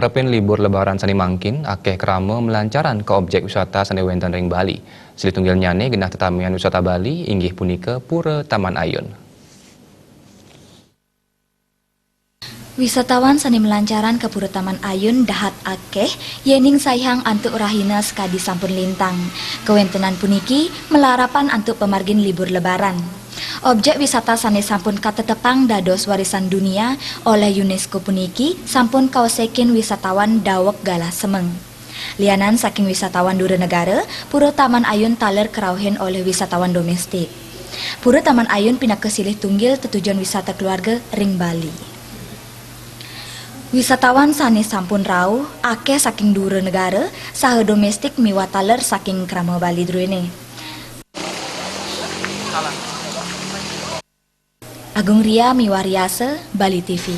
Ngarepin libur lebaran sani mangkin, akeh kerama melancaran ke objek wisata sani wenten ring Bali. Selitunggal nyane genah tetamian wisata Bali inggih punika Pura Taman Ayun. Wisatawan sani melancaran ke Pura Taman Ayun dahat akeh yening sayang antuk rahina sekadi sampun lintang. Kewentenan puniki melarapan antuk pemargin libur lebaran. Objek wisata sani sampun katetepang dados warisan dunia oleh UNESCO puniki sampun kaosekin wisatawan dawek galah semeng. Lianan saking wisatawan negara, Pura Taman Ayun taler kerauhin oleh wisatawan domestik. Pura Taman Ayun pindah kesilih tunggil tetujuan wisata keluarga ring Bali. Wisatawan sani sampun rauh akeh saking negara saha domestik miwah taler saking krama Bali druene. Agung Ria Miwariase, Bali TV.